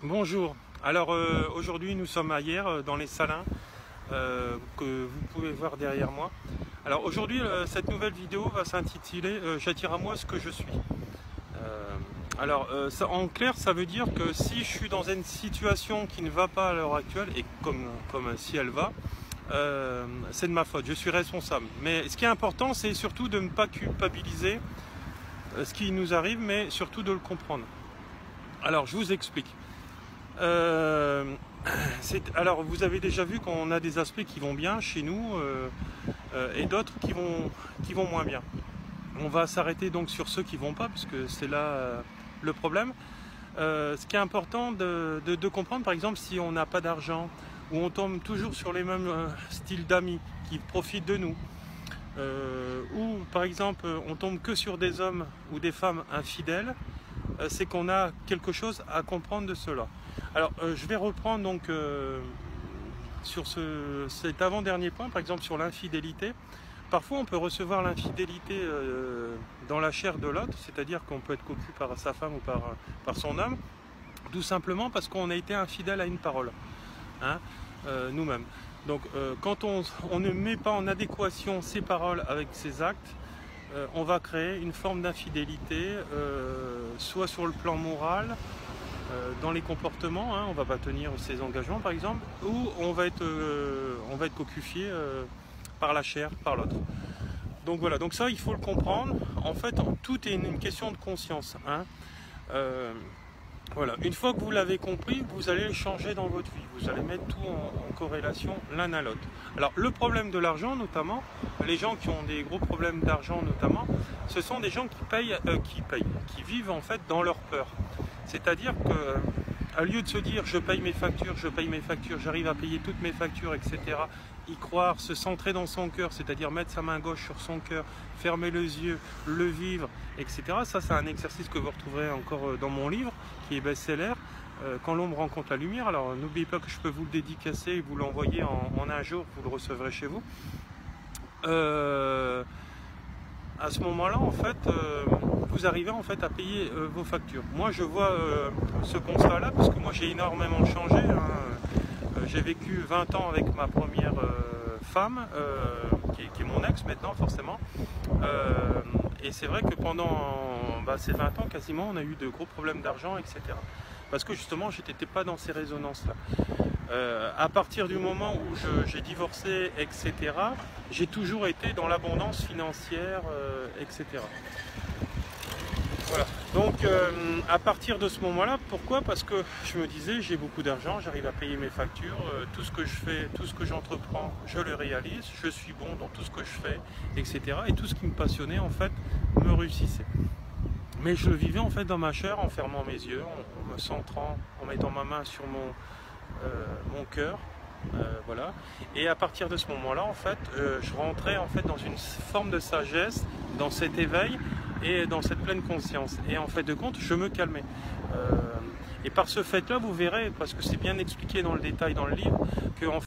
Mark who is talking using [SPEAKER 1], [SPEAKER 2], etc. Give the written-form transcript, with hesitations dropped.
[SPEAKER 1] Bonjour, alors aujourd'hui nous sommes à Hyères dans les Salins que vous pouvez voir derrière moi. Alors aujourd'hui cette nouvelle vidéo va s'intituler J'attire à moi ce que je suis. En clair ça veut dire que si je suis dans une situation qui ne va pas à l'heure actuelle et comme si elle va, c'est de ma faute, je suis responsable. Mais ce qui est important c'est surtout de ne pas culpabiliser ce qui nous arrive mais surtout de le comprendre. Alors je vous explique. Alors vous avez déjà vu qu'on a des aspects qui vont bien chez nous et d'autres qui vont moins bien. On va s'arrêter donc sur ceux qui vont pas parce que c'est là le problème. Ce qui est important de comprendre, par exemple, si on n'a pas d'argent ou on tombe toujours sur les mêmes styles d'amis qui profitent de nous, ou par exemple on tombe que sur des hommes ou des femmes infidèles, c'est qu'on a quelque chose à comprendre de cela. Alors je vais reprendre donc sur cet avant-dernier point, par exemple sur l'infidélité. Parfois on peut recevoir l'infidélité dans la chair de l'autre, c'est-à-dire qu'on peut être cocu par sa femme ou par son homme, tout simplement parce qu'on a été infidèle à une parole, hein, nous-mêmes. Donc quand on ne met pas en adéquation ses paroles avec ses actes, on va créer une forme d'infidélité, soit sur le plan moral, dans les comportements, hein, on ne va pas tenir ses engagements par exemple, ou on va être cocufié par la chair, par l'autre. Donc voilà, donc ça il faut le comprendre. En fait, tout est une question de conscience, hein. Voilà, une fois que vous l'avez compris, vous allez le changer dans votre vie. Vous allez mettre tout en corrélation l'un à l'autre. Alors le problème de l'argent notamment, les gens qui ont des gros problèmes d'argent notamment, ce sont des gens qui vivent en fait dans leur peur. C'est-à-dire qu'à lieu de se dire je paye mes factures, j'arrive à payer toutes mes factures, etc., y croire, se centrer dans son cœur, c'est-à-dire mettre sa main gauche sur son cœur, fermer les yeux, le vivre, etc. Ça c'est un exercice que vous retrouverez encore dans mon livre, qui est best-seller, Quand l'ombre rencontre la lumière. Alors n'oubliez pas que je peux vous le dédicacer et vous l'envoyer en un jour, vous le recevrez chez vous. À ce moment-là, en fait, vous arrivez en fait à payer vos factures. Moi, je vois ce constat-là parce que moi, j'ai énormément changé, hein. J'ai vécu 20 ans avec ma première femme, qui est mon ex maintenant, forcément. Et c'est vrai que pendant ces 20 ans, quasiment, on a eu de gros problèmes d'argent, etc. Parce que justement, je n'étais pas dans ces résonances-là. À partir du moment où j'ai divorcé, etc., j'ai toujours été dans l'abondance financière, etc. Voilà. Donc à partir de ce moment-là, pourquoi? Parce que je me disais, j'ai beaucoup d'argent, j'arrive à payer mes factures, tout ce que je fais, tout ce que j'entreprends, je le réalise, je suis bon dans tout ce que je fais, etc. Et tout ce qui me passionnait, en fait, me réussissait. Mais je le vivais en fait dans ma chair, en fermant mes yeux, en me centrant, en mettant ma main sur mon cœur, voilà. Et à partir de ce moment-là, en fait, je rentrais en fait dans une forme de sagesse, dans cet éveil et dans cette pleine conscience. Et en fait de compte, je me calmais. Et par ce fait-là, vous verrez, parce que c'est bien expliqué dans le détail dans le livre, que en